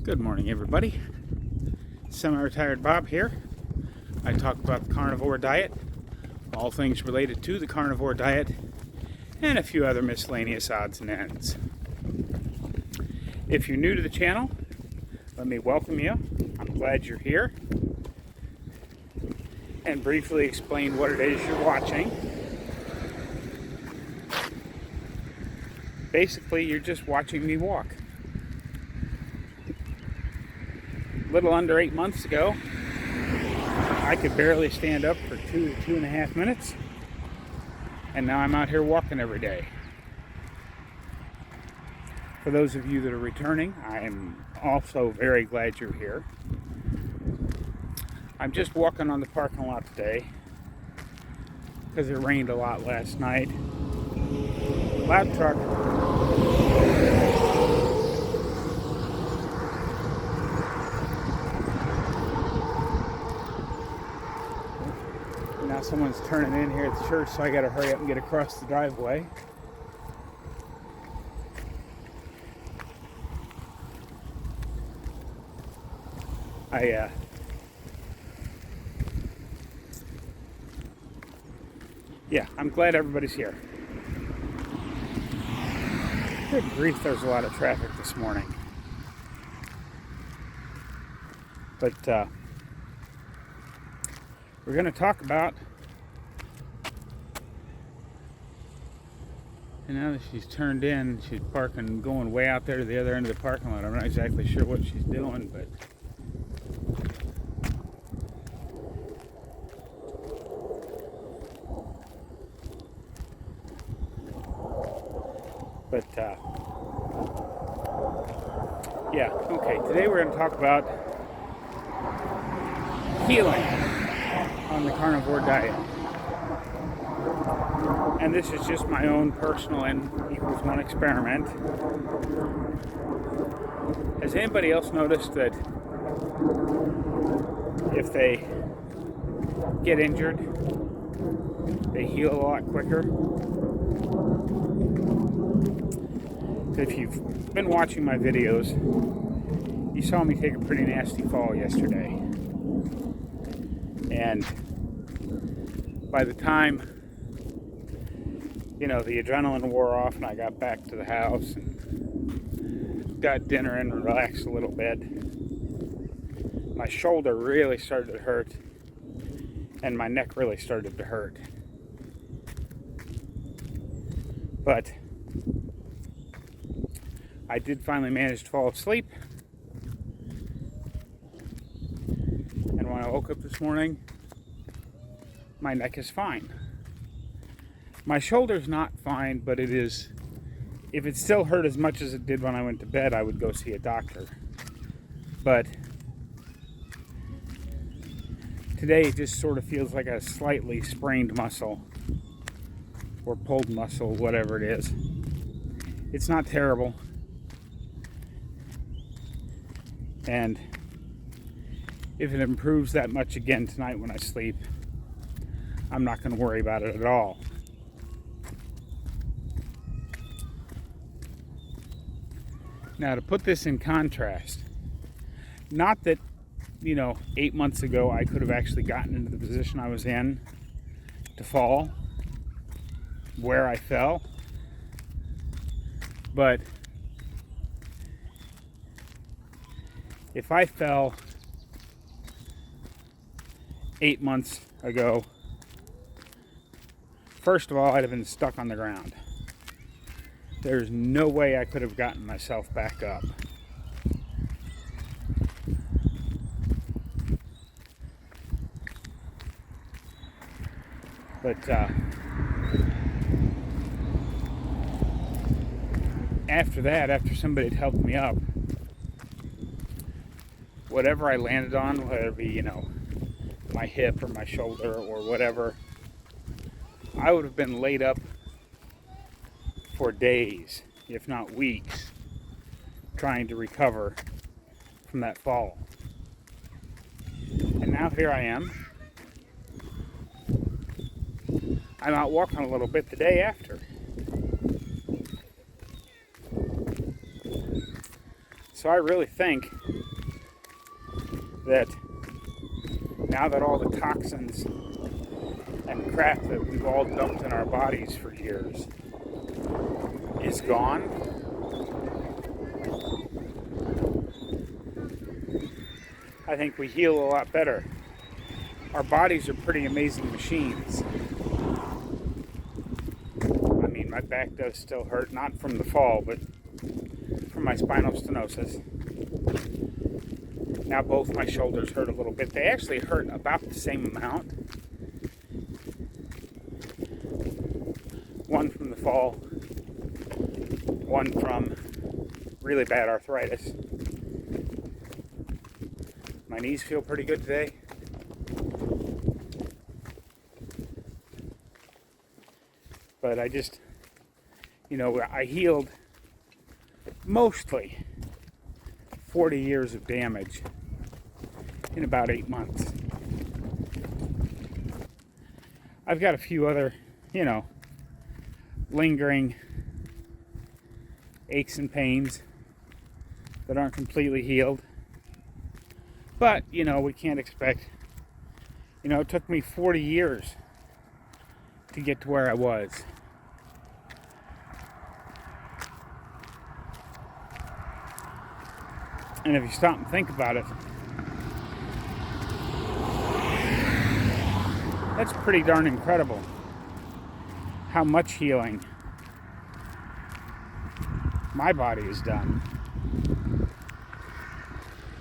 Good morning, everybody. Semi-retired Bob here. I talk about the carnivore diet, all things related to the carnivore diet, and a few other miscellaneous odds and ends. If you're new to the channel, let me welcome you. I'm glad you're here. And briefly explain what it is you're watching. Basically, you're just watching me walk. A little under 8 months ago, I could barely stand up for 2 to 2.5 minutes, and now I'm out here walking every day. For those of you that are returning, I am also very glad you're here. I'm just walking on the parking lot today because it rained a lot last night. Loud truck. Now someone's turning in here at the church, so I gotta hurry up and get across the driveway. I'm glad everybody's here. Good grief, there's a lot of traffic this morning. But we're going to talk about, and now that she's turned in, she's parking, going way out there to the other end of the parking lot. I'm not exactly sure what she's doing, but okay, today we're going to talk about healing on the carnivore diet. And this is just my own personal N equals 1 experiment. Has anybody else noticed that if they get injured, they heal a lot quicker? If you've been watching my videos, you saw me take a pretty nasty fall yesterday. And by the time, the adrenaline wore off and I got back to the house and got dinner and relaxed a little bit, my shoulder really started to hurt and my neck really started to hurt. But I did finally manage to fall asleep. And when I woke up this morning, my neck is fine. My shoulder's not fine, but it is. If it still hurt as much as it did when I went to bed, I would go see a doctor. But today it just sort of feels like a slightly sprained muscle or pulled muscle, whatever it is. It's not terrible. And if it improves that much again tonight when I sleep, I'm not going to worry about it at all. Now, to put this in contrast, not that, 8 months ago I could have actually gotten into the position I was in to fall where I fell, but if I fell 8 months ago, first of all, I'd have been stuck on the ground. There's no way I could have gotten myself back up. But after somebody had helped me up, whatever I landed on, whether it be, my hip or my shoulder or whatever, I would have been laid up for days, if not weeks, trying to recover from that fall. And now here I am. I'm out walking a little bit the day after. So I really think that now that all the toxins and crap that we've all dumped in our bodies for years is gone, I think we heal a lot better. Our bodies are pretty amazing machines. I mean, my back does still hurt, not from the fall, but from my spinal stenosis. Now both my shoulders hurt a little bit. They actually hurt about the same amount. One from the fall, one from really bad arthritis. My knees feel pretty good today. But I just, I healed mostly 40 years of damage in about 8 months. I've got a few other, lingering aches and pains that aren't completely healed. But, we can't expect, it took me 40 years to get to where I was. And if you stop and think about it, that's pretty darn incredible how much healing my body has done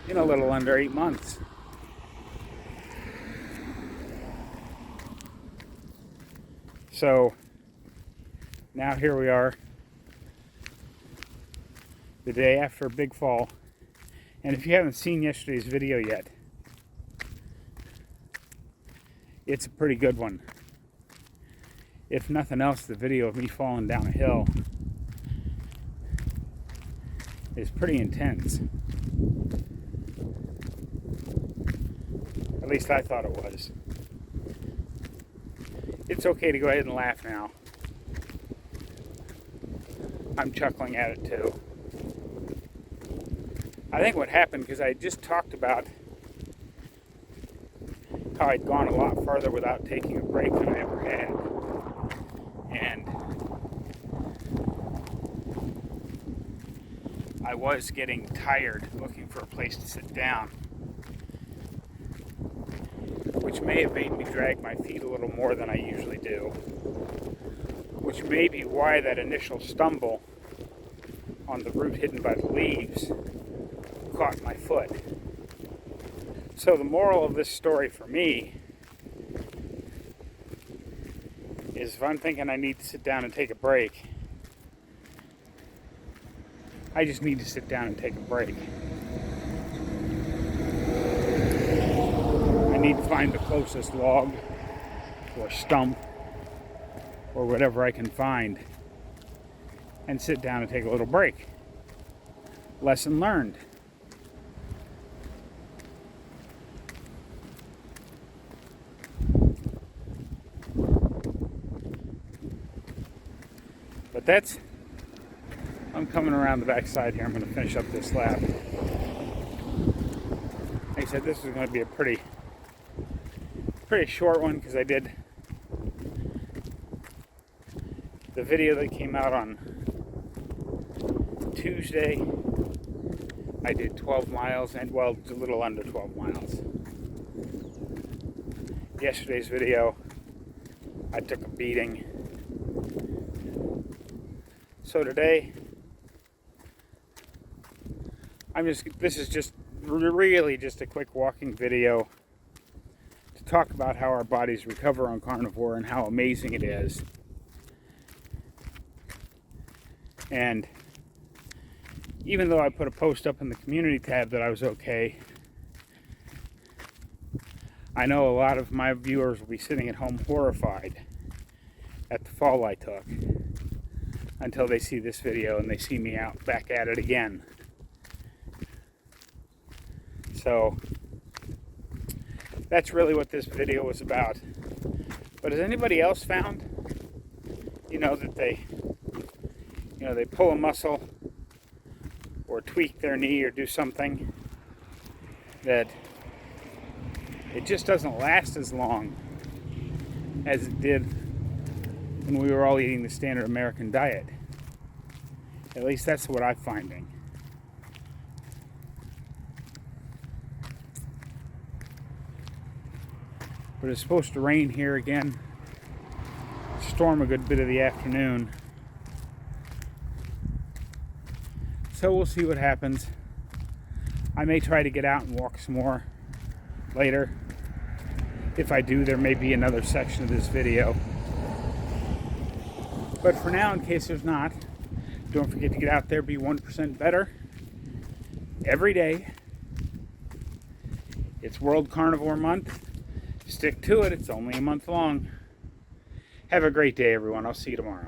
in a little under 8 months. So now here we are, the day after a big fall. And if you haven't seen yesterday's video yet, it's a pretty good one. If nothing else, the video of me falling down a hill is pretty intense. At least I thought it was. It's okay to go ahead and laugh now. I'm chuckling at it too. I think what happened, because I just talked about how I'd gone a lot farther without taking a break than I ever had. And I was getting tired looking for a place to sit down, which may have made me drag my feet a little more than I usually do, which may be why that initial stumble on the route hidden by the leaves caught my foot. So the moral of this story for me is, if I'm thinking I need to sit down and take a break, I just need to sit down and take a break. I need to find the closest log or stump or whatever I can find and sit down and take a little break. Lesson learned. But I'm coming around the backside here. I'm going to finish up this lap. Like I said, this is going to be a pretty short one, because I did the video that came out on Tuesday. I did 12 miles, and well, it's a little under 12 miles. Yesterday's video, I took a beating. So today, this is just really just a quick walking video to talk about how our bodies recover on carnivore and how amazing it is. And even though I put a post up in the community tab that I was okay, I know a lot of my viewers will be sitting at home horrified at the fall I took, until they see this video and they see me out back at it again. So that's really what this video was about. But has anybody else found, that they pull a muscle or tweak their knee or do something, that it just doesn't last as long as it did when we were all eating the standard American diet. At least that's what I'm finding. But it's supposed to rain here again. Storm a good bit of the afternoon. So we'll see what happens. I may try to get out and walk some more later. If I do, there may be another section of this video. But for now, in case there's not, don't forget to get out there, be 1% better every day. It's World Carnivore Month. Stick to it. It's only a month long. Have a great day, everyone. I'll see you tomorrow.